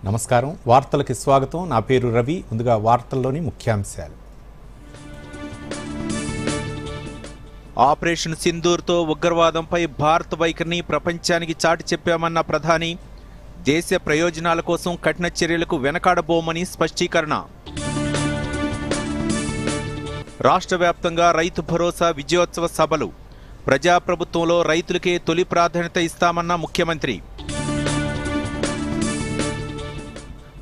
నమస్కారం వార్తలకు స్వాగతం నా పేరు రవి ముందుగా వార్తల్లోని ముఖ్యాంశాలు ఆపరేషన్ సింధూర్తో ఉగ్రవాదంపై భారత్ వైఖరిని ప్రపంచానికి చాటి చెప్పామన్న ప్రధాని దేశ ప్రయోజనాల కోసం కఠిన చర్యలకు వెనకాడబోమని స్పష్టీకరణ రాష్ట్ర వ్యాప్తంగా రైతు భరోసా విజయోత్సవ సభలు ప్రజాప్రభుత్వంలో రైతులకే తొలి ప్రాధాన్యత ఇస్తామన్న ముఖ్యమంత్రి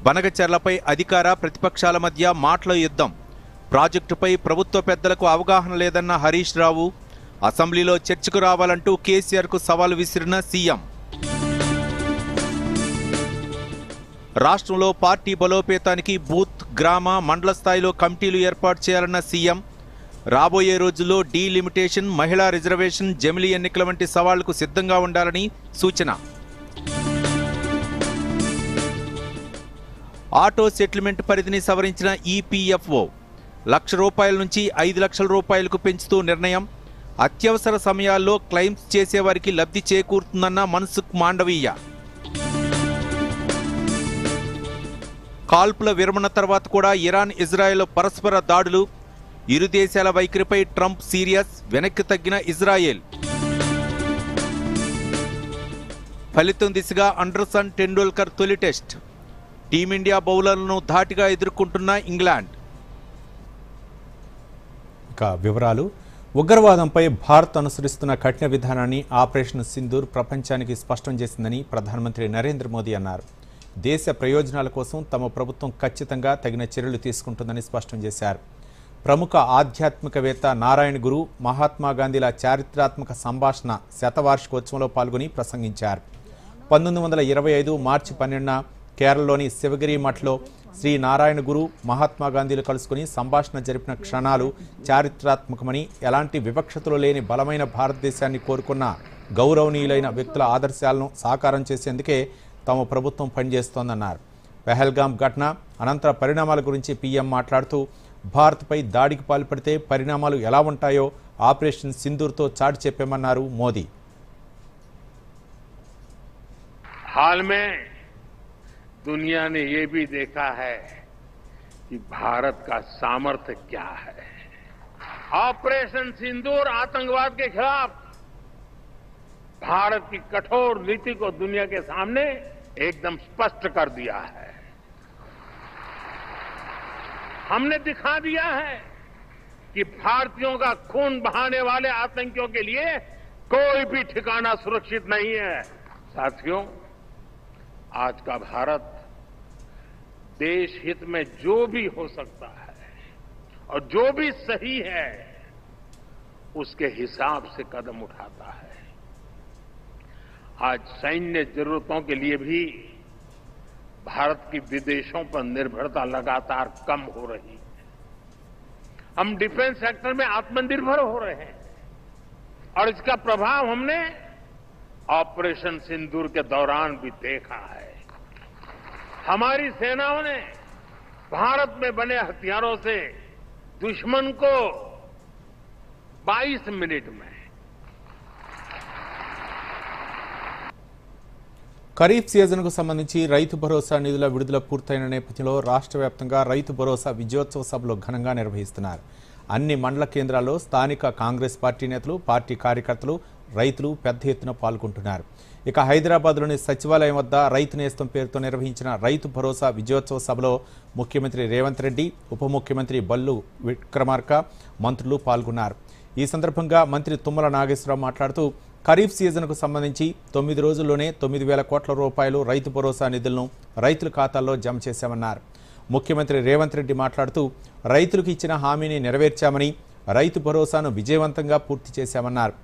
బనగచర్లపై అధికార ప్రతిపక్షాల మధ్య మాటల యుద్ధం ప్రాజెక్టుపై ప్రభుత్వ పెద్దలకు అవగాహన లేదన్న హరీష్ రావు అసెంబ్లీలో చర్చకు రావాలంటూ కేసీఆర్కు సవాల్ విసిరిన సీఎం రాష్ట్రంలో పార్టీ బలోపేతానికి బూత్ గ్రామ మండల స్థాయిలో కమిటీలు ఏర్పాటు చేయాలన్న సీఎం రాబోయే రోజుల్లో డీలిమిటేషన్ మహిళా రిజర్వేషన్ జమిలీ ఎన్నికల వంటి సవాళ్లకు సిద్ధంగా ఉండాలని సూచన ఆటో సెటిల్మెంట్ పరిధిని సవరించిన ఈపీఎఫ్ఓ ₹1,00,000 నుంచి ₹5,00,000 పెంచుతూ నిర్ణయం అత్యవసర సమయాల్లో క్లెయిమ్స్ చేసేవారికి లబ్ధి చేకూరుతుందన్న మన్సుఖ్ మాండవీయ కాల్పుల విరమణ తర్వాత కూడా ఇరాన్ ఇజ్రాయెల్ పరస్పర దాడులు ఇరు దేశాల వైఖరిపై ట్రంప్ సీరియస్ వెనక్కి తగ్గిన ఇజ్రాయెల్ ఫలితం దిశగా అండర్సన్ టెండూల్కర్ తొలి టెస్ట్ టీమిండియా బౌలర్లను ధాటిగా ఎదుర్కొంటున్న ఇంగ్లాండ్ ఇక వివరాలు ఉగ్రవాదంపై భారత్ అనుసరిస్తున్న కఠిన విధానాన్ని ఆపరేషన్ సింధూర్ ప్రపంచానికి స్పష్టం చేసిందని ప్రధానమంత్రి నరేంద్ర మోదీ అన్నారు దేశ ప్రయోజనాల కోసం తమ ప్రభుత్వం ఖచ్చితంగా తగిన చర్యలు తీసుకుంటుందని స్పష్టం చేశారు ప్రముఖ ఆధ్యాత్మికవేత్త నారాయణ గురు మహాత్మా గాంధీల చారిత్రాత్మక సంభాషణ శతవార్షికోత్సవంలో పాల్గొని ప్రసంగించారు 1925 మార్చి 12న కేరళలోని శివగిరి మఠ్లో శ్రీ నారాయణ గురు మహాత్మా గాంధీలు కలుసుకుని సంభాషణ జరిపిన క్షణాలు చారిత్రాత్మకమని ఎలాంటి వివక్షతలు లేని బలమైన భారతదేశాన్ని కోరుకున్న గౌరవనీయులైన వ్యక్తుల ఆదర్శాలను సాకారం చేసేందుకే తమ ప్రభుత్వం పనిచేస్తోందన్నారు పెహల్గాం ఘటన అనంతర పరిణామాల గురించి పీఎం మాట్లాడుతూ భారత్పై దాడికి పాల్పడితే పరిణామాలు ఎలా ఉంటాయో ఆపరేషన్ సింధూర్తో చాటి చెప్పామన్నారు మోదీ दुनिया ने ये भी देखा है कि भारत का सामर्थ्य क्या है ऑपरेशन सिंदूर आतंकवाद के खिलाफ भारत की कठोर नीति को दुनिया के सामने एकदम स्पष्ट कर दिया है हमने दिखा दिया है कि भारतीयों का खून बहाने वाले आतंकियों के लिए कोई भी ठिकाना सुरक्षित नहीं है साथियों आज का भारत देश हित में जो भी हो सकता है और जो भी सही है उसके हिसाब से कदम उठाता है आज सैन्य जरूरतों के लिए भी भारत की विदेशों पर निर्भरता लगातार कम हो रही है हम डिफेंस सेक्टर में आत्मनिर्भर हो रहे हैं और इसका प्रभाव हमने ऑपरेशन सिंदूर के दौरान भी देखा है हमारी सेनाओं ने भारत में बने हथियारों से दुश्मन को 22 मिनट में ఖరీఫ్ సీజన్కు సంబంధించి రైతు భరోసా నిధుల విడుదల పూర్తయిన నేపథ్యంలో రాష్ట్ర వ్యాప్తంగా రైతు భరోసా విజయోత్సవ సభలు ఘనంగా నిర్వహిస్తున్నారు అన్ని మండల కేంద్రాల్లో స్థానిక కాంగ్రెస్ పార్టీ నేతలు పార్టీ కార్యకర్తలు రైతులు పెద్ద ఎత్తున పాల్గొంటున్నారు ఇక హైదరాబాద్లోని సచివాలయం వద్ద రైతు నేస్తం పేరుతో నిర్వహించిన రైతు భరోసా విజయోత్సవ సభలో ముఖ్యమంత్రి రేవంత్ రెడ్డి ఉప ముఖ్యమంత్రి బల్లు విక్రమార్క మంత్రులు పాల్గొన్నారు ఈ సందర్భంగా మంత్రి తుమ్మల నాగేశ్వరరావు మాట్లాడుతూ ఖరీఫ్ సీజన్కు సంబంధించి 9 రోజుల్లోనే 9,000 కోట్ల రూపాయలు రైతు భరోసా నిధులను రైతుల ఖాతాల్లో జమ చేశామన్నారు ముఖ్యమంత్రి రేవంత్ రెడ్డి మాట్లాడుతూ రైతులకు ఇచ్చిన హామీని నెరవేర్చామని రైతు భరోసాను విజయవంతంగా పూర్తి చేశామన్నారు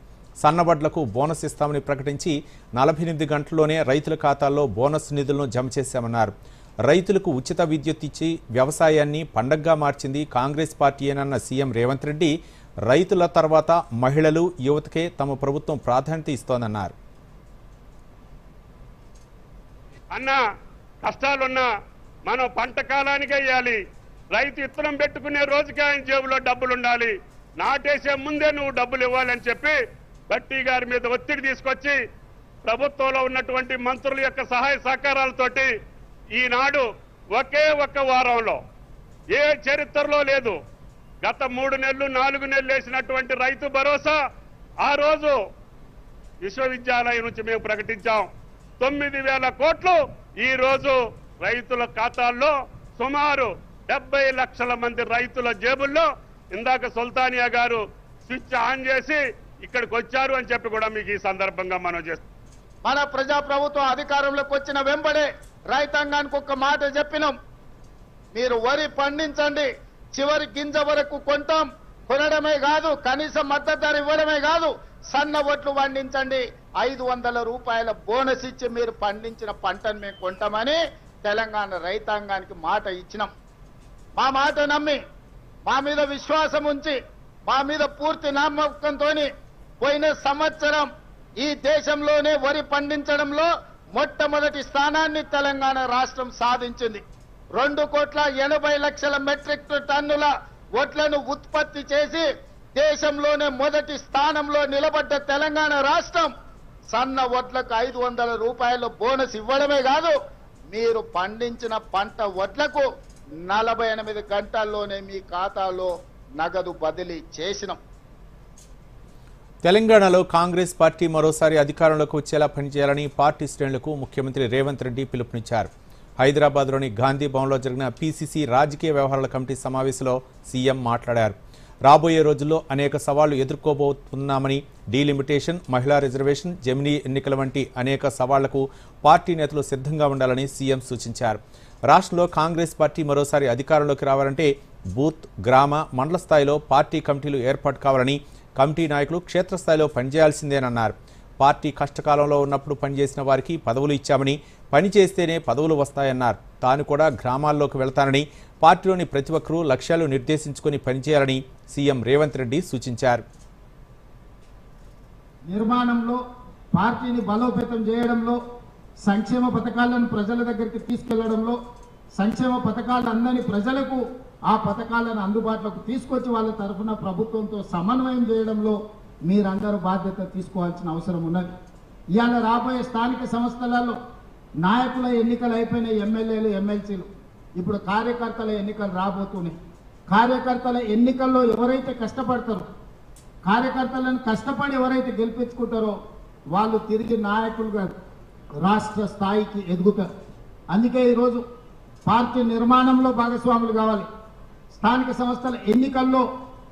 సన్నబడ్లకు బోనస్ ఇస్తామని ప్రకటించి 48 గంటల్లోనే రైతుల ఖాతాల్లో బోనస్ నిధులను జమ చేశామన్నారు రైతులకు ఉచిత విద్యుత్ ఇచ్చి వ్యవసాయాన్ని పండగగా మార్చింది కాంగ్రెస్ పార్టీయేనన్న సీఎం రేవంత్ రెడ్డి రైతుల తర్వాత మహిళలు యువతకే తమ ప్రభుత్వం ప్రాధాన్యత ఇస్తోందన్నారు అన్న కష్టాలున్నా మనం పంట కాలానికి వేయాలి రైతు ఇత్తనం పెట్టుకునే రోజుకి ఆయన జేబులో డబ్బులు ఉండాలి నాటేసే ముందే నువ్వు డబ్బులు ఇవ్వాలని చెప్పి భట్టి గారి మీద ఒత్తిడి తీసుకొచ్చి ప్రభుత్వంలో ఉన్నటువంటి మంత్రుల యొక్క సహాయ సహకారాలతోటి ఈనాడు ఒకే ఒక్క వారంలో ఏ చరిత్రలో లేదు. గత 3 నెలలు 4 నెలలు వేసినటువంటి రైతు భరోసా ఆ రోజు విశ్వవిద్యాలయం నుంచి మేము ప్రకటించాం. 9,000 కోట్లు ఈ రోజు రైతుల ఖాతాల్లో సుమారు 70 లక్షల మంది రైతుల జేబుల్లో ఇందాక సుల్తానియా గారు స్విచ్ ఆన్ చేసి ఇక్కడికి వచ్చారు అని చెప్పి కూడా మీకు ఈ సందర్భంగా మనం చేస్తాం. మన ప్రజాప్రభుత్వం అధికారంలోకి వచ్చిన వెంబడే రైతాంగానికి ఒక్క మాట చెప్పినాం, మీరు వరి పండించండి, చివరి గింజ వరకు కొంటాం, కొనడమే కాదు కనీస మద్దతు ధర ఇవ్వడమే కాదు, సన్న ఒట్లు పండించండి, 500 రూపాయల బోనస్ ఇచ్చి మీరు పండించిన పంటను మేము కొంటామని తెలంగాణ రైతాంగానికి మాట ఇచ్చినాం. మా మాట నమ్మి, మా మీద విశ్వాసం ఉంచి, మా మీద పూర్తి నమ్మకంతో పోయిన సంవత్సరం ఈ దేశంలోనే వరి పండించడంలో మొట్టమొదటి స్థానాన్ని తెలంగాణ రాష్ట్రం సాధించింది. 2,80,00,000 మెట్రిక్ టన్నుల వడ్లను ఉత్పత్తి చేసి దేశంలోనే మొదటి స్థానంలో నిలబడ్డ తెలంగాణ రాష్ట్రం సన్న వడ్లకు 500 రూపాయల బోనస్ ఇవ్వడమే కాదు, మీరు పండించిన పంట వడ్లకు 48 గంటల్లోనే మీ ఖాతాలో నగదు బదిలీ చేసినాం. తెలంగాణలో కాంగ్రెస్ పార్టీ మరోసారి అధికారంలోకి వచ్చేలా పనిచేయాలని పార్టీ శ్రేణులకు ముఖ్యమంత్రి రేవంత్ రెడ్డి పిలుపునిచ్చారు. హైదరాబాద్లోని గాంధీ భవన్లో జరిగిన పీసీసీ రాజకీయ వ్యవహారాల కమిటీ సమావేశంలో సీఎం మాట్లాడారు. రాబోయే రోజుల్లో అనేక సవాళ్లు ఎదుర్కోబోతున్నామని, డీలిమిటేషన్, మహిళా రిజర్వేషన్, జమినీ ఎన్నికల వంటి అనేక సవాళ్లకు పార్టీ నేతలు సిద్ధంగా ఉండాలని సీఎం సూచించారు. రాష్ట్రంలో కాంగ్రెస్ పార్టీ మరోసారి అధికారంలోకి రావాలంటే బూత్, గ్రామ, మండల స్థాయిలో పార్టీ కమిటీలు ఏర్పాటు కావాలని, కమిటీ నాయకులు క్షేత్రస్థాయిలో పనిచేయాల్సిందేనన్నారు. పార్టీ కష్టకాలంలో ఉన్నప్పుడు పనిచేసిన వారికి పదవులు ఇచ్చామని, పనిచేస్తేనే పదవులు వస్తాయన్నారు. తాను కూడా గ్రామాల్లోకి వెళ్తానని, పార్టీలోని ప్రతి ఒక్కరూ లక్ష్యాలు నిర్దేశించుకుని పనిచేయాలని సీఎం రేవంత్ రెడ్డి సూచించారు. నిర్మాణంలో, పార్టీని బలోపేతం చేయడంలో, సంక్షేమ పథకాలను ప్రజల దగ్గరికి తీసుకెళ్లడంలో, సంక్షేమ పథకాలు అందని ప్రజలకు ఆ పథకాలను అందుబాటులోకి తీసుకొచ్చి వాళ్ళ తరఫున ప్రభుత్వంతో సమన్వయం చేయడంలో మీరందరూ బాధ్యత తీసుకోవాల్సిన అవసరం ఉన్నది. ఇవాళ రాబోయే స్థానిక సంస్థలలో నాయకుల ఎన్నికలు అయిపోయిన ఎమ్మెల్యేలు, ఎమ్మెల్సీలు, ఇప్పుడు కార్యకర్తల ఎన్నికలు రాబోతున్నాయి. కార్యకర్తల ఎన్నికల్లో ఎవరైతే కష్టపడతారో, కార్యకర్తలను కష్టపడి ఎవరైతే గెలిపించుకుంటారో వాళ్ళు తిరిగి నాయకులుగా రాష్ట్ర స్థాయికి ఎదుగుతారు. అందుకే ఈరోజు పార్టీ నిర్మాణంలో భాగస్వాములు కావాలి. స్థానిక సంస్థల ఎన్నికల్లో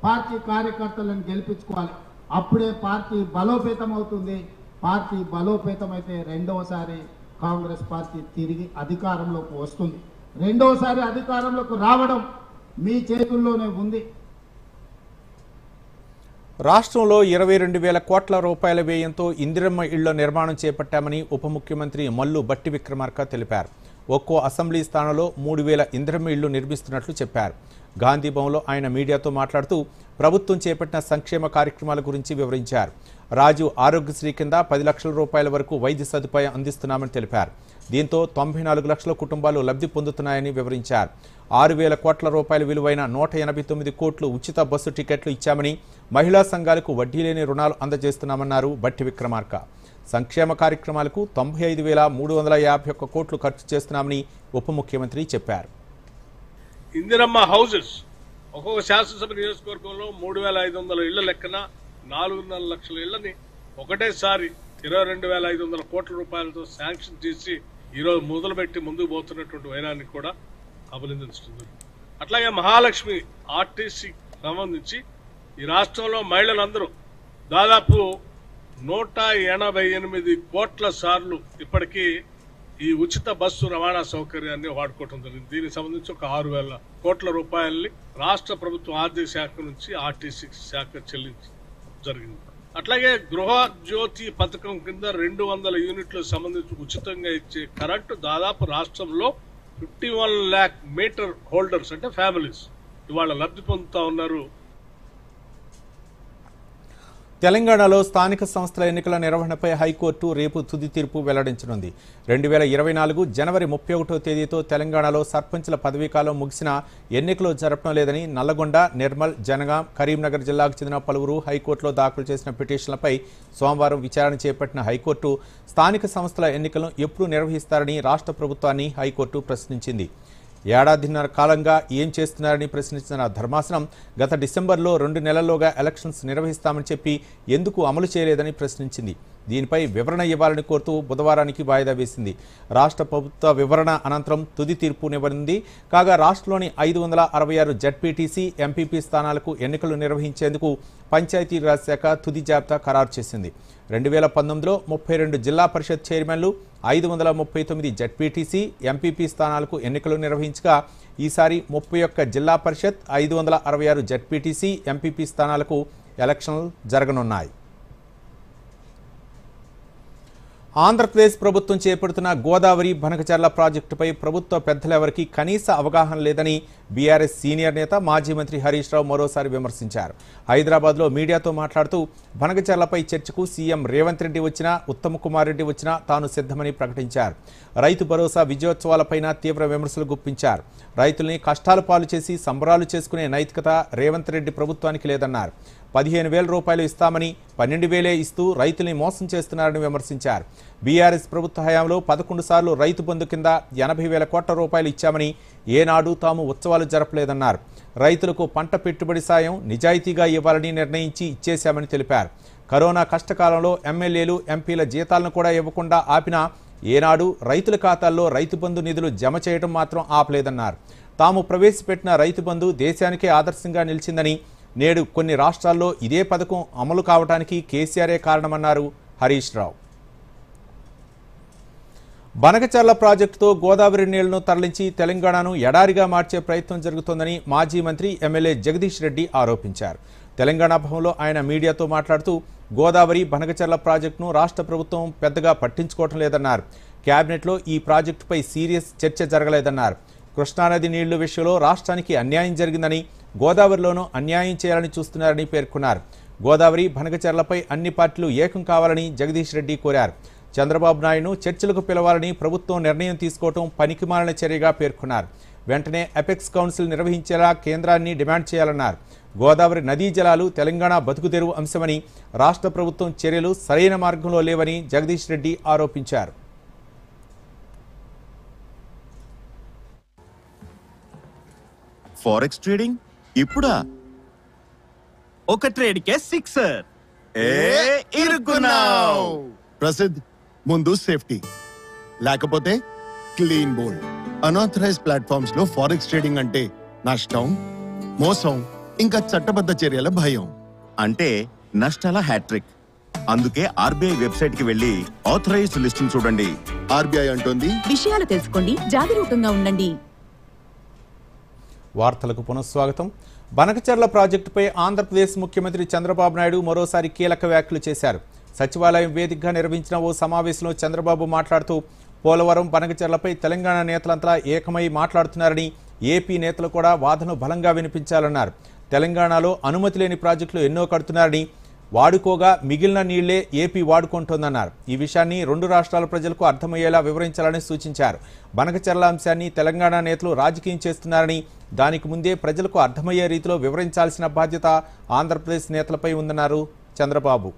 పార్టీ కార్యకర్తలను గెలిపించుకోవాలి. అప్పుడే పార్టీ బలోపేతం అవుతుంది. పార్టీ బలోపేతమైతే రెండవసారి కాంగ్రెస్ పార్టీ తిరిగి అధికారంలోకి వస్తుంది. రెండవసారి అధికారంలోకి రావడం మీ చేతుల్లోనే ఉంది. రాష్ట్రంలో 22,000 కోట్ల రూపాయల వ్యయంతో ఇందిరమ్మ ఇళ్ల నిర్మాణం చేపట్టామని ఉప ముఖ్యమంత్రి మల్లు భట్టి విక్రమార్క తెలిపారు. ఒక్కో అసెంబ్లీ స్థానంలో 3,000 ఇందిరమ్మ ఇళ్లు నిర్మిస్తున్నట్లు చెప్పారు. గాంధీ భవన్లో ఆయన మీడియాతో మాట్లాడుతూ ప్రభుత్వం చేపట్టిన సంక్షేమ కార్యక్రమాల గురించి వివరించారు. రాజీవ్ ఆరోగ్యశ్రీ కింద 10 లక్షల రూపాయల వరకు వైద్య సదుపాయం అందిస్తున్నామని తెలిపారు. దీంతో 94 లక్షల కుటుంబాలు లబ్ధి పొందుతున్నాయని వివరించారు. 6,000 కోట్ల రూపాయల విలువైన 189 కోట్లు ఉచిత బస్సు టికెట్లు ఇచ్చామని, మహిళా సంఘాలకు వడ్డీ లేని రుణాలు అందజేస్తున్నామన్నారు భట్టి విక్రమార్క. సంక్షేమ కార్యక్రమాలకు 95,351 కోట్లు ఖర్చు చేస్తున్నామని ఉప ముఖ్యమంత్రి చెప్పారు. ఇందిరమ్మ హౌసెస్ ఒక్కొక్క శాసనసభ నియోజకవర్గంలో 3,500 ఇళ్ల లెక్కన 4.5 లక్షల ఇళ్లని ఒకటేసారి 22,500 కోట్ల రూపాయలతో శాంక్షన్ చేసి ఈరోజు మొదలుపెట్టి ముందుకు పోతున్నటువంటి వైరాన్ని కూడా అభినందిస్తుంది. అట్లాగే మహాలక్ష్మి ఆర్టీసీ సంబంధించి ఈ రాష్ట్రంలో మహిళలందరూ దాదాపు 188 కోట్ల సార్లు ఇప్పటికీ ఈ ఉచిత బస్సు రవాణా సౌకర్యాన్ని వాడుకోవడం జరిగింది. దీనికి సంబంధించి ఒక 6,000 కోట్ల రూపాయల్ని రాష్ట్ర ప్రభుత్వం ఆర్థిక శాఖ నుంచి ఆర్టీసీ శాఖ చెల్లించి జరిగింది. అట్లాగే గృహ జ్యోతి పథకం కింద 200 యూనిట్లకు సంబంధించి ఉచితంగా ఇచ్చే కరెంటు దాదాపు రాష్ట్రంలో 51 lakh మీటర్ హోల్డర్స్ అంటే ఫ్యామిలీస్ ఇవాళ లబ్ధి పొందుతా ఉన్నారు. తెలంగాణలో స్థానిక సంస్థల ఎన్నికల నిర్వహణపై హైకోర్టు రేపు తుది తీర్పు వెల్లడించనుంది. 2024 జనవరి 31వ తేదీతో తెలంగాణలో సర్పంచ్ల పదవీకాలం ముగిసిన ఎన్నికలు జరపడం లేదని నల్లగొండ, నిర్మల్, జనగాం, కరీంనగర్ జిల్లాకు చెందిన పలువురు హైకోర్టులో దాఖలు చేసిన పిటిషన్లపై సోమవారం విచారణ చేపట్టిన హైకోర్టు స్థానిక సంస్థల ఎన్నికలను ఎప్పుడు నిర్వహిస్తారని రాష్ట్ర ప్రభుత్వాన్ని హైకోర్టు ప్రశ్నించింది. ఏడాదిన్నర కాలంగా ఏం చేస్తున్నారని ప్రశ్నించిన ధర్మాసనం గత డిసెంబర్లో 2 నెలల్లోగా ఎలక్షన్స్ నిర్వహిస్తామని చెప్పి ఎందుకు అమలు చేయలేదని ప్రశ్నించింది. దీనిపై వివరణ ఇవ్వాలని కోరుతూ బుధవారానికి వాయిదా వేసింది. రాష్ట్ర ప్రభుత్వ వివరణ అనంతరం తుది తీర్పునివ్వనుంది. కాగా రాష్ట్రంలోని 566 జడ్పీటీసీ, ఎంపీపీ స్థానాలకు ఎన్నికలు నిర్వహించేందుకు పంచాయతీరాజ్ శాఖ తుది జాబితా ఖరారు చేసింది. 2019లో 32 జిల్లా పరిషత్ చైర్మన్లు, 539 జడ్పీటీసీ, ఎంపీపీ స్థానాలకు ఎన్నికలు నిర్వహించగా ఈసారి 31 జిల్లా పరిషత్, 566 జడ్పీటీసీ, ఎంపీపీ స్థానాలకు ఎలక్షన్లు జరగనున్నాయి. ఆంధ్రప్రదేశ్ ప్రభుత్వం చేపడుతున్న గోదావరి బనకచర్ల ప్రాజెక్టుపై ప్రభుత్వ పెద్దలెవరికీ కనీస అవగాహన లేదని బీఆర్ఎస్ సీనియర్ నేత మాజీ మంత్రి హరీష్ రావు మరోసారి విమర్శించారు. హైదరాబాద్లో మీడియాతో మాట్లాడుతూ బనకచర్లపై చర్చకు సీఎం రేవంత్ రెడ్డి వచ్చినా, ఉత్తమ్ కుమార్ రెడ్డి వచ్చినా తాను సిద్ధమని ప్రకటించారు. రైతు భరోసా విజయోత్సవాలపైన తీవ్ర విమర్శలు గుప్పించారు. రైతుల్ని కష్టాల పాలు చేసి సంబరాలు చేసుకునే నైతికత రేవంత్ రెడ్డి ప్రభుత్వానికి లేదన్నారు. 15,000 రూపాయలు ఇస్తామని 12,000 ఇస్తూ రైతుల్ని మోసం చేస్తున్నారని విమర్శించారు. బీఆర్ఎస్ ప్రభుత్వ హయాంలో 11 సార్లు రైతు బంధు కింద 80,000 కోట్ల రూపాయలు ఇచ్చామని ఏనాడు తాము ఉత్సవాలు జరపలేదన్నారు. రైతులకు పంట పెట్టుబడి సాయం నిజాయితీగా ఇవ్వాలని నిర్ణయించి ఇచ్చేశామని తెలిపారు. కరోనా కష్టకాలంలో ఎమ్మెల్యేలు, ఎంపీల జీతాలను కూడా ఇవ్వకుండా ఆపినా ఏనాడు రైతుల ఖాతాల్లో రైతు బంధు నిధులు జమ చేయడం మాత్రం ఆపలేదన్నారు. తాము ప్రవేశపెట్టిన రైతు బంధు దేశానికే ఆదర్శంగా నిలిచిందని, నేడు కొన్ని రాష్ట్రాల్లో ఇదే పథకం అమలు కావడానికి కేసీఆరే కారణమన్నారు హరీష్ రావు. బనకచర్ల ప్రాజెక్టుతో గోదావరి నీళ్లను తరలించి తెలంగాణను ఎడారిగా మార్చే ప్రయత్నం జరుగుతోందని మాజీ మంత్రి ఎమ్మెల్యే జగదీష్ రెడ్డి ఆరోపించారు. తెలంగాణ భవన్లో ఆయన మీడియాతో మాట్లాడుతూ గోదావరి బనకచర్ల ప్రాజెక్టును రాష్ట్ర ప్రభుత్వం పెద్దగా పట్టించుకోవటం లేదన్నారు. కేబినెట్లో ఈ ప్రాజెక్టుపై సీరియస్ చర్చ జరగలేదన్నారు. కృష్ణానది నీళ్ల విషయంలో రాష్ట్రానికి అన్యాయం జరిగిందని, గోదావరిలోనూ అన్యాయం చేయాలని చూస్తున్నారని పేర్కొన్నారు. గోదావరి బనకచర్లపై అన్ని పార్టీలు ఏకం కావాలని జగదీష్ రెడ్డి కోరారు. చంద్రబాబు నాయుడును చర్చలకు పిలవాలని ప్రభుత్వం నిర్ణయం తీసుకోవడం పనికిమాలిన చర్యగా పేర్కొన్నారు. వెంటనే అపెక్స్ కౌన్సిల్ నిర్వహించేలా కేంద్రాన్ని డిమాండ్ చేయాలన్నారు. గోదావరి నదీ జలాలు తెలంగాణ బతుకుదెరువు అంశమని, రాష్ట్ర ప్రభుత్వం చర్యలు సరైన మార్గంలో లేవని జగదీష్ రెడ్డి ఆరోపించారు. ఫారెక్స్ ట్రేడింగ్ ఇప్పుడా? ఒక ట్రేడ్కే 6 ఇరుక్కున్నావ్. ప్రసిద్ధ్ ముందు సేఫ్టీ, లేకపోతే క్లీన్ బోల్డ్. అనాథరైజ్ ప్లాట్ఫామ్స్ లో ఫారెక్స్ ట్రేడింగ్ అంటే నష్టం, మోసం, ఇంకా చట్టబద్ధ చర్యల భయం. అంటే నష్టాల హ్యాట్రిక్. అందుకే ఆర్బీఐ వెబ్సైట్ కి వెళ్లి ఆథరైజ్డ్ లిస్టింగ్ చూడండి. ఆర్బీఐ అంటోంది, విషయాలు తెలుసుకోండి, జాగరూకంగా ఉండండి. వార్తలకు పునఃస్వాగతం. బనకచర్ల ప్రాజెక్టుపై ఆంధ్రప్రదేశ్ ముఖ్యమంత్రి చంద్రబాబు నాయుడు మరోసారి కీలక వ్యాఖ్యలు చేశారు. సచివాలయం వేదికగా నిర్వహించిన ఓ సమావేశంలో చంద్రబాబు మాట్లాడుతూ పోలవరం, బనకచర్లపై తెలంగాణ నేతలంతా ఏకమై మాట్లాడుతున్నారని, ఏపీ నేతలు కూడా వాదనలు బలంగా వినిపించాలన్నారు. తెలంగాణలో అనుమతి లేని ప్రాజెక్టులు ఎన్నో కడుతున్నారని, వాడుకోగా మిగిలిన నీళ్లే ఏపీ వాడుకుంటోందన్నారు. ఈ విషయాన్ని 2 రాష్ట్రాల ప్రజలకు అర్థమయ్యేలా వివరించాలని సూచించారు. బనకచర్ల అంశాన్ని తెలంగాణ నేతలు రాజకీయం చేస్తున్నారని, దానికి ముందే ప్రజలకు అర్థమయ్యే రీతిలో వివరించాల్సిన బాధ్యత ఆంధ్రప్రదేశ్ నేతలపై ఉందన్నారు చంద్రబాబు.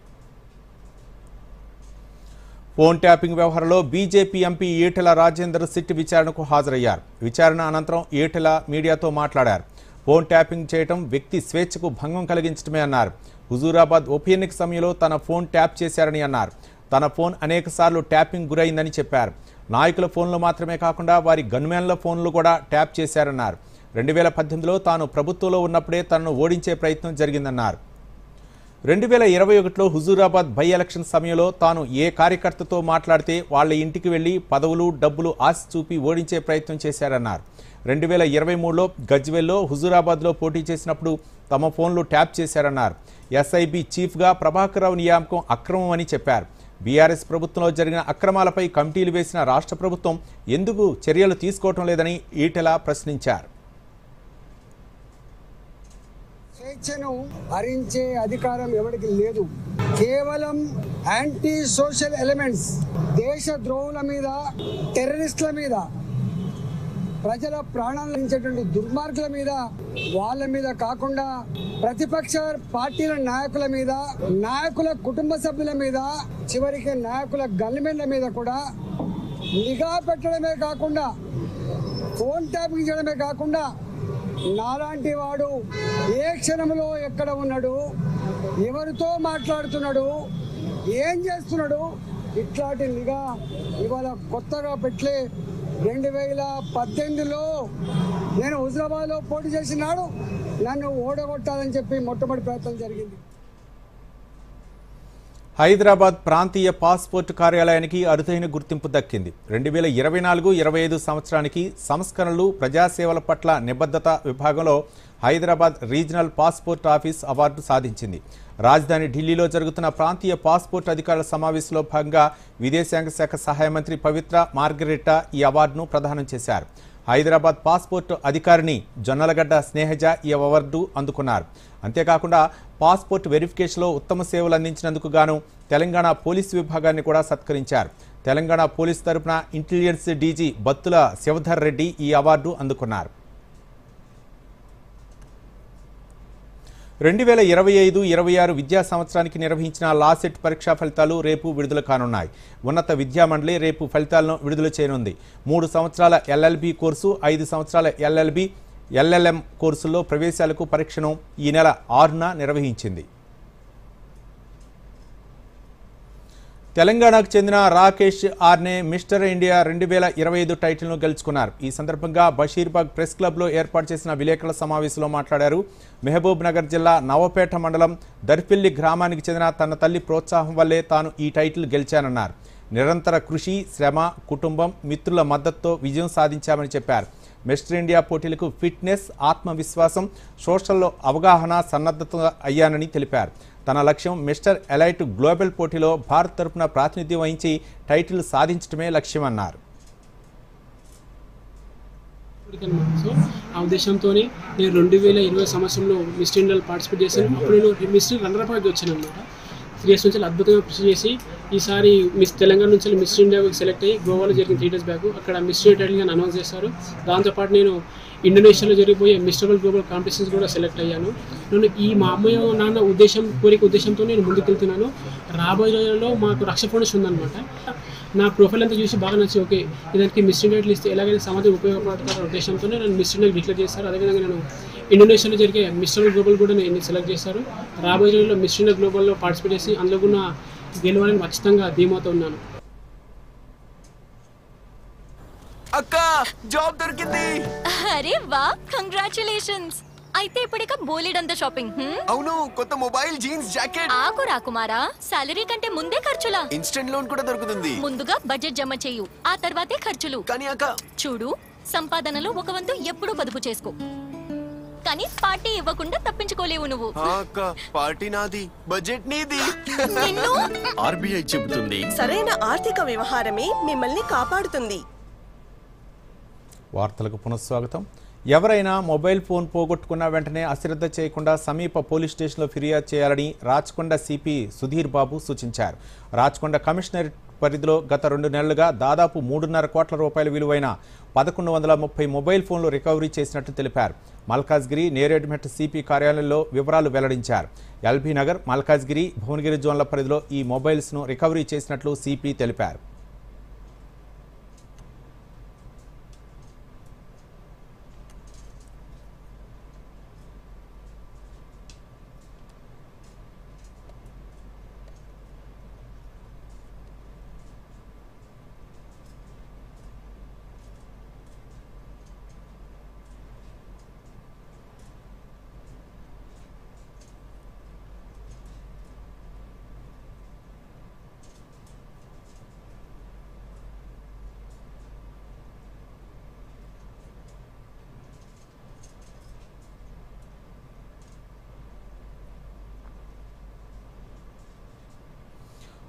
ఫోన్ ట్యాపింగ్ వ్యవహారంలో BJP MP Etela Rajender SIT విచారణకు హాజరయ్యారు. విచారణ అనంతరం ఈటెల మీడియాతో మాట్లాడారు. ఫోన్ ట్యాపింగ్ చేయడం వ్యక్తి స్వేచ్ఛకు భంగం కలిగించడమే అన్నారు. హుజూరాబాద్ ఉప ఎన్నిక సమయంలో తన ఫోన్ ట్యాప్ చేశారని అన్నారు. తన ఫోన్ అనేకసార్లు ట్యాపింగ్ గురైందని చెప్పారు. నాయకుల ఫోన్లు మాత్రమే కాకుండా వారి గన్మెన్ల ఫోన్లు కూడా ట్యాప్ చేశారన్నారు. 2018లో తాను ప్రభుత్వంలో ఉన్నప్పుడే తనను ఓడించే ప్రయత్నం జరిగిందన్నారు. 2021లో హుజూరాబాద్ బై ఎలక్షన్ సమయంలో తాను ఏ కార్యకర్తతో మాట్లాడితే వాళ్ళ ఇంటికి వెళ్లి పదవులు, డబ్బులు ఆశ చూపి ఓడించే ప్రయత్నం చేశారన్నారు. 2023లో గజ్వెల్లో, హుజూరాబాద్లో పోటీ చేసినప్పుడు తమ ఫోన్లు ట్యాప్ చేశారన్నారు. ఎస్ఐబి చీఫ్గా ప్రభాకర్ రావు నియామకం అక్రమమని చెప్పారు. బీఆర్ఎస్ ప్రభుత్వంలో జరిగిన అక్రమాలపై కమిటీలు వేసిన రాష్ట్ర ప్రభుత్వం ఎందుకు చర్యలు తీసుకోవటం లేదని ఈటెల ప్రశ్నించారు. స్వేచ్ఛను హరించే అధికారం ఎవరికి లేదు. కేవలం యాంటీ సోషల్ ఎలిమెంట్స్, దేశ ద్రోహుల మీద, టెర్రరిస్టుల మీద, ప్రజల ప్రాణాలను హరించేటువంటి దుర్మార్గుల మీద, వాళ్ళ మీద కాకుండా ప్రతిపక్ష పార్టీల నాయకుల మీద, నాయకుల కుటుంబ సభ్యుల మీద, చివరికి నాయకుల గన్మెన్ల మీద కూడా నిఘా పెట్టడమే కాకుండా, ఫోన్ ట్యాపింగ్ చేయడమే కాకుండా, నాలాంటి వాడు ఏ క్షణంలో ఎక్కడ ఉన్నాడు, ఎవరితో మాట్లాడుతున్నాడు, ఏం చేస్తున్నాడు, ఇట్లాంటి నిఘా ఇవాళ కొత్తగా పెట్టలే. 2018లో నేను హుజరాబాద్లో పోటీ చేసినాడు, నన్ను ఓడగొట్టాలని చెప్పి మొట్టమొదటి ప్రయత్నం జరిగింది. హైదరాబాద్ ప్రాంతీయ పాస్పోర్టు కార్యాలయానికి అరుదైన గుర్తింపు దక్కింది. 2024-25 సంవత్సరానికి సంస్కరణలు, ప్రజాసేవల పట్ల నిబద్ధత విభాగంలో Hyderabad regional passport office award సాధించింది. రాజధాని ఢిల్లీలో జరుగుతున్న ప్రాంతీయ పాస్పోర్ట్ అధికారుల సమావేశంలో భాగంగా విదేశాంగ శాఖ సహాయ మంత్రి పవిత్ర మార్గరెట్టా ఈ అవార్డును ప్రదానం చేశారు. హైదరాబాద్ పాస్పోర్ట్ అధికారిని జొన్నలగడ్డ స్నేహజ ఈ అవార్డు అందుకున్నారు. అంతేకాకుండా పాస్పోర్ట్ వెరిఫికేషన్లో ఉత్తమ సేవలు అందించినందుకు గాను తెలంగాణ పోలీసు విభాగాన్ని కూడా సత్కరించారు. తెలంగాణ పోలీసు తరపున ఇంటెలిజెన్స్ డీజీ బత్తుల శివధర్ రెడ్డి ఈ అవార్డు అందుకున్నారు. 2025-26 విద్యా సంవత్సరానికి నిర్వహించిన లాసెట్ పరీక్షా ఫలితాలు రేపు విడుదల కానున్నాయి. ఉన్నత విద్యా మండలి రేపు ఫలితాలను విడుదల చేయనుంది. 3 సంవత్సరాల ఎల్ఎల్బి కోర్సు, 5 సంవత్సరాల ఎల్ఎల్బి, ఎల్ఎల్ఎం కోర్సుల్లో ప్రవేశాలకు పరీక్షను ఈ నెల 6న నిర్వహించింది. తెలంగాణకు చెందిన రాకేష్ ఆర్నే మిస్టర్ ఇండియా 2025 టైటిల్ను గెలుచుకున్నారు. ఈ సందర్భంగా బషీర్బాగ్ ప్రెస్ క్లబ్లో ఏర్పాటు చేసిన విలేకరుల సమావేశంలో మాట్లాడారు. మహబూబ్ నగర్ జిల్లా నవపేట మండలం దర్పిల్లి గ్రామానికి చెందిన తన తల్లి ప్రోత్సాహం వల్లే తాను ఈ టైటిల్ గెలిచానన్నారు. నిరంతర కృషి, శ్రమ, కుటుంబం, మిత్రుల మద్దతుతో విజయం సాధించామని చెప్పారు. మిస్టర్ ఇండియా పోటీలకు ఫిట్నెస్, ఆత్మవిశ్వాసం, సోషల్లో అవగాహన, సన్నద్ధత అయ్యానని తెలిపారు. తన లక్ష్యం మిస్టర్ ఎలైట్ గ్లోబల్ పోటీలో భారత్ తరపున ప్రాతినిధ్యం వహించి టైటిల్ సాధించడమే లక్ష్యమన్నారు. సో ఆ ఉద్దేశంతోనే నేను 2020 సంవత్సరంలో మిస్టర్ ఇండియాలో పార్టిసిపేట్ చేశాను. అప్పుడు నేను మిస్టర్ రన్నర్ అప్ వచ్చాను అనమాట. 3 years నుంచి అద్భుతంగా కృషి చేసి ఈసారి మిస్ తెలంగాణ నుంచి మిస్టర్ ఇండియాకి సెలెక్ట్ అయ్యి గోవాలో జరిగిన 3 days బ్యాక్ అక్కడ మిస్టర్ ఇండియా టైటిల్గా అనౌన్స్ చేశారు. దాంతోపాటు నేను ఇండోనేషియాలో జరిగిపోయే మిస్టర్ గ్లోబల్ కాంపిటీషన్స్ కూడా సెలెక్ట్ అయ్యాను. నేను మా అమ్మయ్య నాన్న కోరిక ఉద్దేశంతో నేను ముందుకెళ్తున్నాను. రాబోయే రోజుల్లో మాకు రక్ష ఫౌండేషన్ ఉందన్నమాట. నా ప్రొఫైల్ అంతా చూసి బాగా నచ్చి ఓకే ఇదానికి మిస్టర్ ఇండియా ఇస్తే ఎలాగైనా సమాజం ఉపయోగపడతారనే ఉద్దేశంతోనే నేను మిస్టర్ ఇండియా డిక్లేర్ చేశారు. అదేవిధంగా నేను ఇండోనేషియాలో జరిగే మిస్టర్ గ్లోబల్ కూడా నేను సెలెక్ట్ చేశారు. రాబోయే రోజుల్లో మిస్టర్ ఇండియా గ్లోబల్లో పార్టిసిపేట్ చేసి అందులో కూడా గెలవాలని ఖచ్చితంగా ధీమాతో ఉన్నాను. అక్క జాబ్ దొరికింది. అరే వా, కంగ్రాచులేషన్స్. అయితే ఇప్పటిక బోలెడంత షాపింగ్. అవును, కొత్త మొబైల్, జీన్స్, జాకెట్. ఆకు రాకుమారా, సాలరీ కంటే ముందే ఖర్చులా? ఇన్స్టెంట్ లోన్ కూడా దొరుకుతుంది. ముందుగా బడ్జెట్ జమ చేయు, ఆ తర్వాతే ఖర్చులు. కానీ అక్క చూడు, సంపాదనలో ఒక వంతు ఎప్పుడూ పొదుపు చేసుకో, కానీ పార్టీ ఇవ్వకుండా తప్పించుకోలేవు నువ్వు. అక్క పార్టీ నాది, బడ్జెట్ నీది. ఆర్బీఐ చెబుతుంది, సరైన ఆర్థిక వ్యవహారమే మిమ్మల్ని కాపాడుతుంది. వార్తలకు పునఃస్వాగతం. ఎవరైనా మొబైల్ ఫోన్ పోగొట్టుకున్న వెంటనే అశ్రద్ధ చేయకుండా సమీప పోలీస్ స్టేషన్లో ఫిర్యాదు చేయాలని రాచకొండ సిపి సుధీర్ బాబు సూచించారు. రాచకొండ కమిషనరేట్ పరిధిలో గత 2 నెలలుగా దాదాపు 3.5 కోట్ల రూపాయల విలువైన 1130 మొబైల్ ఫోన్లు రికవరీ చేసినట్టు తెలిపారు. మల్కాజ్గిరి, నేరేడ్మెట్ సిపి కార్యాలయంలో వివరాలు వెల్లడించారు. ఎల్బీ నగర్, మల్కాజ్గిరి, భువనగిరి జోన్ల పరిధిలో ఈ మొబైల్స్ను రికవరీ చేసినట్లు సిపి తెలిపారు.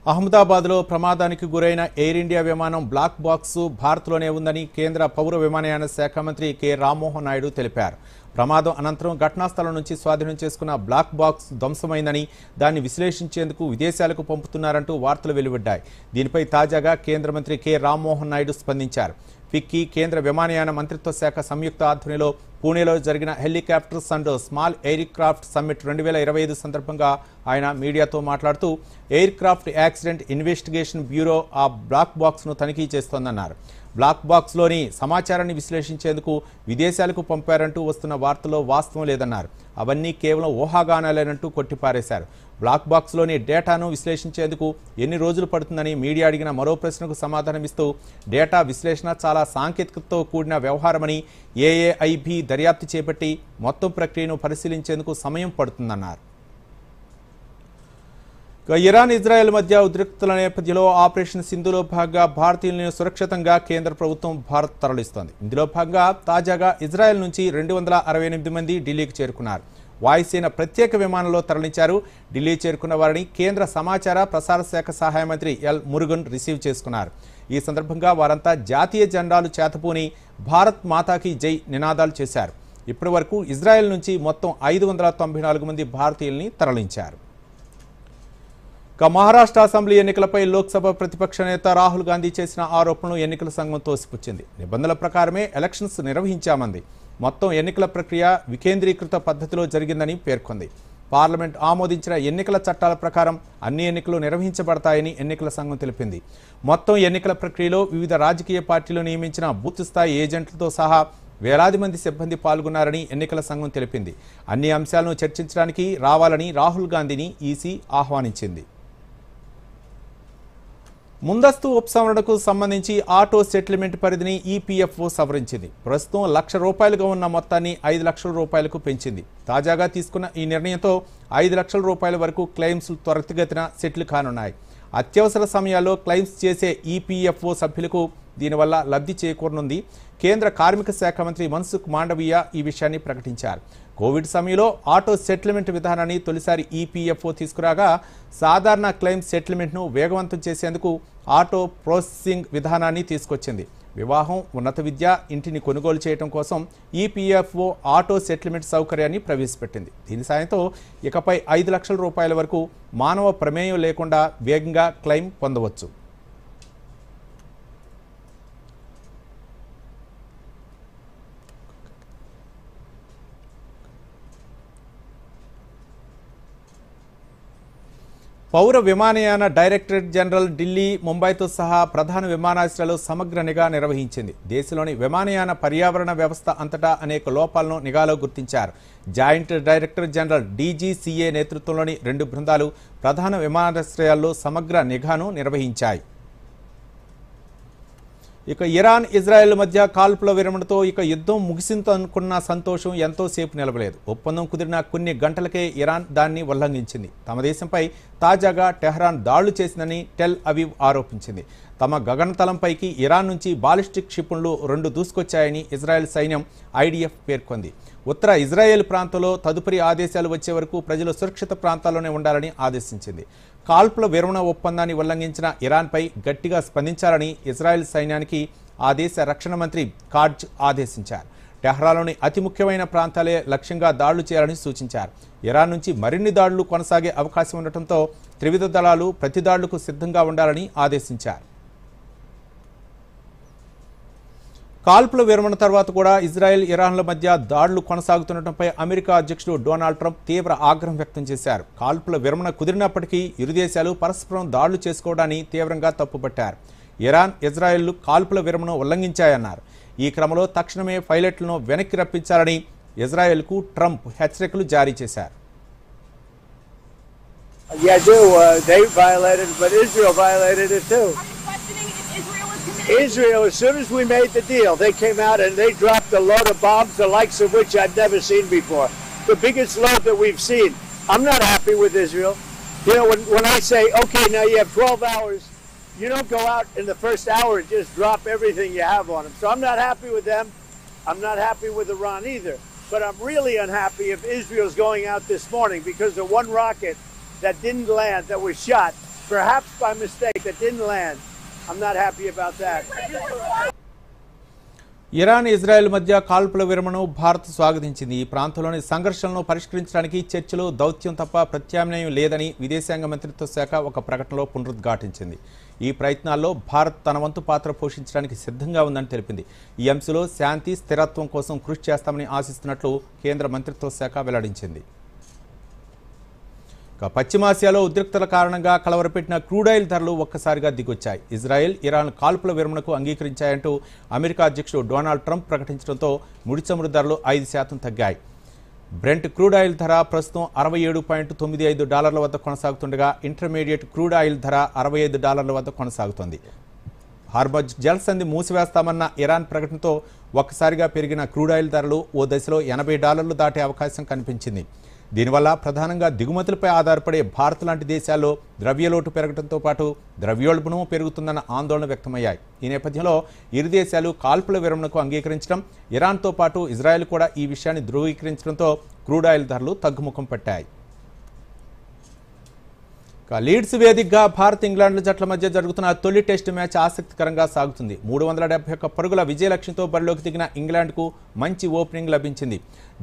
అహ్మదాబాద్లో ప్రమాదానికి గురైన ఎయిర్ ఇండియా విమానం బ్లాక్ బాక్స్ భారత్లోనే ఉందని కేంద్ర పౌర విమానయాన శాఖ మంత్రి కె రామ్మోహన్ నాయుడు తెలిపారు. ప్రమాదం అనంతరం ఘటనా స్థలం నుంచి స్వాధీనం చేసుకున్న బ్లాక్ బాక్స్ ధ్వంసమైందని దాన్ని విశ్లేషించేందుకు విదేశాలకు పంపుతున్నారంటూ వార్తలు వెలువడ్డాయి. దీనిపై తాజాగా కేంద్ర మంత్రి కె రామ్మోహన్ నాయుడు స్పందించారు. ఫిక్కీ కేంద్ర విమానయాన మంత్రిత్వ శాఖ సంయుక్త ఆధ్వర్యంలో పూణేలో జరిగిన helicopters and small air craft summit 2025 సందర్భంగా ఆయన మీడియాతో మాట్లాడుతూ air craft accident investigation bureau ఆ బ్లాక్ బాక్స్ను తనిఖీ చేస్తోందన్నారు. బ్లాక్ బాక్స్లోని సమాచారాన్ని విశ్లేషించేందుకు విదేశాలకు పంపారంటూ వస్తున్న వార్తల్లో వాస్తవం లేదన్నారు. అవన్నీ కేవలం ఊహాగానాలేనంటూ కొట్టిపారేశారు. బ్లాక్ బాక్స్లోని డేటాను విశ్లేషించేందుకు ఎన్ని రోజులు పడుతుందని మీడియా అడిగిన మరో ప్రశ్నకు సమాధానమిస్తూ డేటా విశ్లేషణ చాలా సాంకేతికతతో కూడిన వ్యవహారమని ఏఏఐబి దర్యాప్తు చేపట్టి మొత్తం ప్రక్రియను పరిశీలించేందుకు సమయం పడుతుందన్నారు. ఇరాన్ ఇజ్రాయెల్ మధ్య ఉద్రిక్తల నేపథ్యంలో ఆపరేషన్ సింధులో భాగంగా భారతీయులను సురక్షితంగా కేంద్ర ప్రభుత్వం భారత్ తరలిస్తోంది. ఇందులో భాగంగా తాజాగా ఇజ్రాయెల్ నుంచి 268 మంది ఢిల్లీకి చేరుకున్నారు. వాయుసేన ప్రత్యేక విమానంలో తరలించారు. ఢిల్లీ చేరుకున్న వారిని కేంద్ర సమాచార ప్రసార శాఖ సహాయ మంత్రి ఎల్ మురుగన్ రిసీవ్ చేసుకున్నారు. ఈ సందర్భంగా వారంతా జాతీయ జెండాలు చేతపూని భారత్ మాతాకి జై నినాదాలు చేశారు. ఇప్పటి వరకు ఇజ్రాయెల్ నుంచి మొత్తం 594 మంది భారతీయుల్ని తరలించారు. మహారాష్ట్ర అసెంబ్లీ ఎన్నికలపై లోక్సభ ప్రతిపక్ష నేత రాహుల్ గాంధీ చేసిన ఆరోపణలు ఎన్నికల సంఘం తోసిపుచ్చింది. నిబంధనల ప్రకారమే ఎలక్షన్స్ నిర్వహించామంది. మొత్తం ఎన్నికల ప్రక్రియ వికేంద్రీకృత పద్ధతిలో జరిగిందని పేర్కొంది. పార్లమెంట్ ఆమోదించిన ఎన్నికల చట్టాల ప్రకారం అన్ని ఎన్నికలు నిర్వహించబడతాయని ఎన్నికల సంఘం తెలిపింది. మొత్తం ఎన్నికల ప్రక్రియలో వివిధ రాజకీయ పార్టీలు నియమించిన బూత్ స్థాయి ఏజెంట్లతో సహా వేలాది మంది సిబ్బంది పాల్గొన్నారని ఎన్నికల సంఘం తెలిపింది. అన్ని అంశాలను చర్చించడానికి రావాలని రాహుల్ గాంధీని ఈసీ ఆహ్వానించింది. ముందస్తు ఉపసంహరణకు సంబంధించి ఆటో సెటిల్మెంట్ పరిధిని ఈపీఎఫ్ఓ సవరించింది. ప్రస్తుతం ₹1,00,000గా ఉన్న మొత్తాన్ని ₹5,00,000కు పెంచింది. తాజాగా తీసుకున్న ఈ నిర్ణయంతో ₹5,00,000 వరకు క్లెయిమ్స్ త్వరితగతిన సెటిల్ కానున్నాయి. అత్యవసర సమయాల్లో క్లెయిమ్స్ చేసే ఈపీఎఫ్ఓ సభ్యులకు దీనివల్ల లబ్ధి చేకూరనుంది. కేంద్ర కార్మిక శాఖ మంత్రి మన్సుఖ్ మాండవీయ ఈ విషయాన్ని ప్రకటించారు. కోవిడ్ సమయంలో ఆటో సెటిల్మెంట్ విధానాన్ని తొలిసారి ఈపీఎఫ్ఓ తీసుకురాగా సాధారణ క్లెయిమ్ సెటిల్మెంట్ను వేగవంతం చేసేందుకు ఆటో ప్రాసెసింగ్ విధానాన్ని తీసుకొచ్చింది. వివాహం, ఉన్నత విద్య, ఇంటిని కొనుగోలు చేయడం కోసం ఈపీఎఫ్ఓ ఆటో సెటిల్మెంట్ సౌకర్యాన్ని ప్రవేశపెట్టింది. దీని సాయంతో ఇకపై ₹5,00,000 వరకు మానవ ప్రమేయం లేకుండా వేగంగా క్లెయిమ్ పొందవచ్చు. పౌర విమానయాన డైరెక్టరేట్ జనరల్ ఢిల్లీ, ముంబైతో సహా ప్రధాన విమానాశ్రయాలు సమగ్ర నిఘా నిర్వహించింది. దేశంలోని విమానయాన పర్యావరణ వ్యవస్థ అంతటా అనేక లోపాలను నిఘాలో గుర్తించారు. జాయింట్ డైరెక్టర్ జనరల్ డీజీసీఏ నేతృత్వంలోని 2 బృందాలు ప్రధాన విమానాశ్రయాల్లో సమగ్ర నిఘాను నిర్వహించాయి. ఇక ఇరాన్ ఇజ్రాయెల్ మధ్య కాల్పుల విరమణతో ఇక యుద్ధం ముగిసిందనుకున్న సంతోషం ఎంతోసేపు నిలవలేదు. ఒప్పందం కుదిరిన కొన్ని గంటలకే ఇరాన్ దాన్ని ఉల్లంఘించింది. తమ దేశంపై తాజాగా టెహ్రాన్ దాడులు చేసిందని టెల్ అవీవ్ ఆరోపించింది. తమ గగనతలంపైకి ఇరాన్ నుంచి బాలిస్టిక్ క్షిపణులు 2 దూసుకొచ్చాయని ఇజ్రాయెల్ సైన్యం ఐడిఎఫ్ పేర్కొంది. ఉత్తర ఇజ్రాయెల్ ప్రాంతంలో తదుపరి ఆదేశాలు వచ్చే వరకు ప్రజలు సురక్షిత ప్రాంతాల్లోనే ఉండాలని ఆదేశించింది. కాల్పుల విరమణ ఒప్పందాన్ని ఉల్లంఘించిన ఇరాన్పై గట్టిగా స్పందించాలని ఇజ్రాయెల్ సైన్యానికి ఆ దేశ రక్షణ మంత్రి కార్జ్ ఆదేశించారు. టెహ్రాన్లోని అతి ముఖ్యమైన ప్రాంతాలే లక్ష్యంగా దాడులు చేయాలని సూచించారు. ఇరాన్ నుంచి మరిన్ని దాడులు కొనసాగే అవకాశం ఉండటంతో త్రివిధ దళాలు ప్రతి దాడులకు సిద్ధంగా ఉండాలని ఆదేశించారు. కాల్పుల విరమణ తర్వాత కూడా ఇజ్రాయెల్ ఇరాన్ల మధ్య దాడులు కొనసాగుతుండటంపై అమెరికా అధ్యక్షుడు డొనాల్డ్ ట్రంప్ తీవ్ర ఆగ్రహం వ్యక్తం చేశారు. కాల్పుల విరమణ కుదిరినప్పటికీ ఇరు దేశాలు పరస్పరం దాడులు చేసుకోవడాన్ని తీవ్రంగా తప్పుపట్టారు. ఇరాన్, ఇజ్రాయెల్ కాల్పుల విరమణ ఉల్లంఘించాయన్నారు. ఈ క్రమంలో తక్షణమే పైలట్లను వెనక్కి రప్పించాలని ఇజ్రాయెల్కు ట్రంప్ హెచ్చరికలు జారీ చేశారు. Israel, as soon as we made the deal, they came out and they dropped a load of bombs, the likes of which I've never seen before. The biggest load that we've seen. I'm not happy with Israel. You know, when I say, okay, now you have 12 hours, you don't go out in the first hour and just drop everything you have on them. So I'm not happy with them. I'm not happy with Iran either. But I'm really unhappy if Israel's going out this morning because of one rocket that didn't land, that was shot, perhaps by mistake, that didn't land. I'm not happy about that. Iran Israel మధ్య కాల్పుల విరమణను భారత్ స్వాగతించింది. ఈ ప్రాంతంలోని సంఘర్షణలను పరిష్కరించడానికి చర్చలు దౌత్యం తప్ప ప్రత్యామ్నాయం లేదని విదేశాంగ మంత్రిత్వ శాఖ ఒక ప్రకటనలో పునరుద్ఘాటించింది. ఈ ప్రయత్నాల్లో భారత్ తన వంతు పాత్ర పోషించడానికి సిద్ధంగా ఉందని తెలిపింది. ఈ అంశంలో శాంతి స్థిరత్వం కోసం కృషి చేస్తామని ఆశిస్తున్నట్లు కేంద్ర మంత్రిత్వ శాఖ వెల్లడించింది. పశ్చిమాసియాలో ఉద్రిక్తల కారణంగా కలవరపెట్టిన క్రూడాయిల్ ధరలు ఒక్కసారిగా దిగొచ్చాయి. ఇజ్రాయెల్, ఇరాన్ కాల్పుల విరమణకు అంగీకరించాయంటూ అమెరికా అధ్యక్షుడు డొనాల్డ్ ట్రంప్ ప్రకటించడంతో ముడి చమురు ధరలు 5% తగ్గాయి. బ్రెంట్ క్రూడాయిల్ ధర ప్రస్తుతం $67.95 వద్ద కొనసాగుతుండగా ఇంటర్మీడియట్ క్రూడాయిల్ ధర $65 వద్ద కొనసాగుతోంది. హార్మజ్ జలసంధి మూసివేస్తామన్న ఇరాన్ ప్రకటనతో ఒక్కసారిగా పెరిగిన క్రూడాయిల్ ధరలు ఓ దశలో $80 దాటే అవకాశం కనిపించింది. దీనివల్ల ప్రధానంగా దిగుమతులపై ఆధారపడే భారత్ లాంటి దేశాల్లో ద్రవ్యలోటు పెరగడంతో పాటు ద్రవ్యోల్బణం పెరుగుతుందన్న ఆందోళన వ్యక్తమయ్యాయి. ఈ నేపథ్యంలో ఇరు దేశాలు కాల్పుల విరమణకు అంగీకరించడం, ఇరాన్తో పాటు ఇజ్రాయెల్ కూడా ఈ విషయాన్ని ధృవీకరించడంతో క్రూడాయిల్ ధరలు తగ్గుముఖం పట్టాయి. లీడ్స్ వేదికగా భారత్ ఇంగ్లాండ్ జట్ల మధ్య జరుగుతున్న తొలి టెస్ట్ మ్యాచ్ ఆసక్తికరంగా సాగుతుంది. 371 పరుగుల విజయ లక్ష్యంతో బరిలోకి దిగిన ఇంగ్లాండ్కు మంచి ఓపెనింగ్ లభించింది.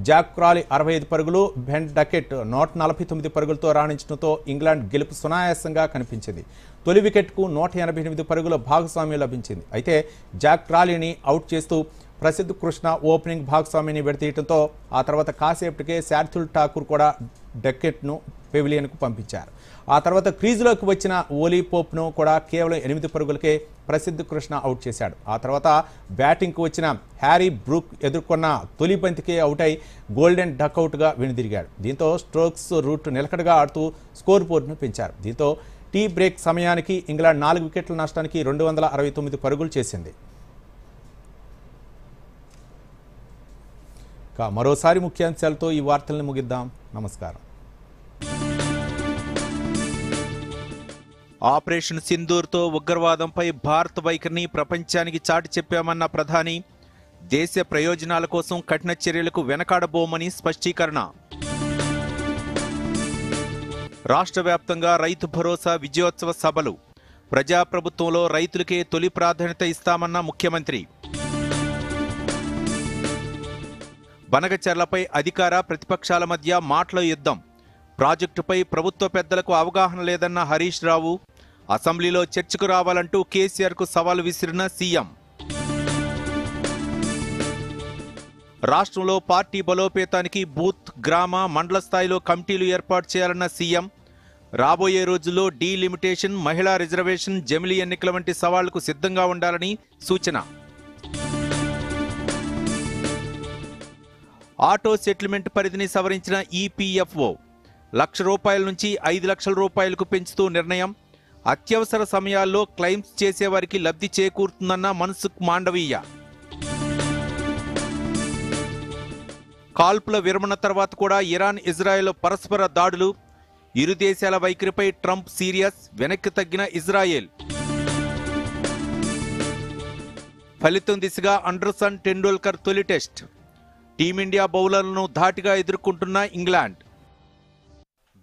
జాక్ క్రాలీ 65 పరుగులు, బెన్ డకెట్ 149 పరుగులతో రాణించడంతో ఇంగ్లాండ్ గెలుపు సునాయాసంగా కనిపించింది. తొలి వికెట్కు 188 పరుగుల భాగస్వామ్యం లభించింది. అయితే జాక్ క్రాలీని అవుట్ చేస్తూ ప్రసిద్ధ్ కృష్ణ ఓపెనింగ్ భాగస్వామిని విడతీయడంతో ఆ తర్వాత కాసేపటికే శార్దుల్ ఠాకూర్ కూడా డకెట్ను పెవిలియన్కు పంపించారు. ఆ తర్వాత క్రీజులోకి వచ్చిన ఓలీ పోప్ను కూడా కేవలం 8 పరుగులకే ప్రసిద్ధ్ కృష్ణ అవుట్ చేశాడు. ఆ తర్వాత బ్యాటింగ్కు వచ్చిన హ్యారీ బ్రూక్ ఎదుర్కొన్న తొలి బంతికే అవుట్ అయి గోల్డెన్ డకౌట్గా వెనుదిరిగాడు. దీంతో స్ట్రోక్స్ రూట్ నిలకడగా ఆడుతూ స్కోర్ బోర్డును పెంచారు. దీంతో టీ బ్రేక్ సమయానికి ఇంగ్లాండ్ 4 వికెట్ల నష్టానికి 269 పరుగులు చేసింది. మరోసారి ముఖ్యాంశాలతో ఈ వార్తల్ని ముగిద్దాం. నమస్కారం. ఆపరేషన్ సింధూర్తో ఉగ్రవాదంపై భారత్ వైఖరిని ప్రపంచానికి చాటి చెప్పామన్న ప్రధాని, దేశ ప్రయోజనాల కోసం కఠిన చర్యలకు వెనకాడబోమని స్పష్టీకరణ. రాష్ట్ర వ్యాప్తంగా రైతు భరోసా విజయోత్సవ సభలు, ప్రజాప్రభుత్వంలో రైతులకే తొలి ప్రాధాన్యత ఇస్తామన్న ముఖ్యమంత్రి. బనగచర్లపై అధికార ప్రతిపక్షాల మధ్య మాటల యుద్ధం, ప్రాజెక్టుపై ప్రభుత్వ పెద్దలకు అవగాహన లేదన్న హరీష్ రావు, అసెంబ్లీలో చర్చకు రావాలంటూ కేసీఆర్కు సవాల్ విసిరిన సీఎం. రాష్ట్రంలో పార్టీ బలోపేతానికి బూత్, గ్రామ, మండల స్థాయిలో కమిటీలు ఏర్పాటు చేయాలన్న సీఎం. రాబోయే రోజుల్లో డీలిమిటేషన్, మహిళా రిజర్వేషన్, జమిలీ ఎన్నికల వంటి సవాళ్లకు సిద్ధంగా ఉండాలని సూచన. ఆటో సెటిల్మెంట్ పరిధిని సవరించిన ఈపీఎఫ్ఓ ₹1,00,000 నుంచి ₹5,00,000 పెంచుతూ నిర్ణయం. అత్యవసర సమయాల్లో క్లెయిమ్స్ చేసేవారికి లబ్ధి చేకూరుతుందన్న మన్సుఖ్ మాండవీయ. కాల్పుల విరమణ తర్వాత కూడా ఇరాన్, ఇజ్రాయెల్ పరస్పర దాడులు, ఇరు దేశాల వైఖరిపై ట్రంప్ సీరియస్, వెనక్కి తగ్గిన ఇజ్రాయెల్. ఫలితం దిశగా అండర్సన్, టెండూల్కర్ తొలి టెస్ట్. టీమిండియా బౌలర్లను ధాటిగా ఎదుర్కొంటున్న ఇంగ్లాండ్.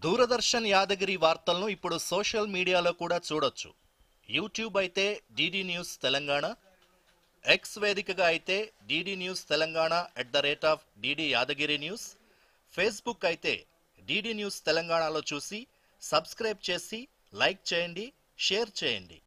దూరదర్శన్ యాదగిరి వార్తలను ఇప్పుడు సోషల్ మీడియాలో కూడా చూడొచ్చు. యూట్యూబ్ అయితే డిడి న్యూస్ తెలంగాణ, ఎక్స్ వేదికగా అయితే DD news Telangana @DD Yadagiri news, Facebook అయితే డిడి న్యూస్ తెలంగాణలో చూసి సబ్స్క్రైబ్ చేసి లైక్ చేయండి, షేర్ చేయండి.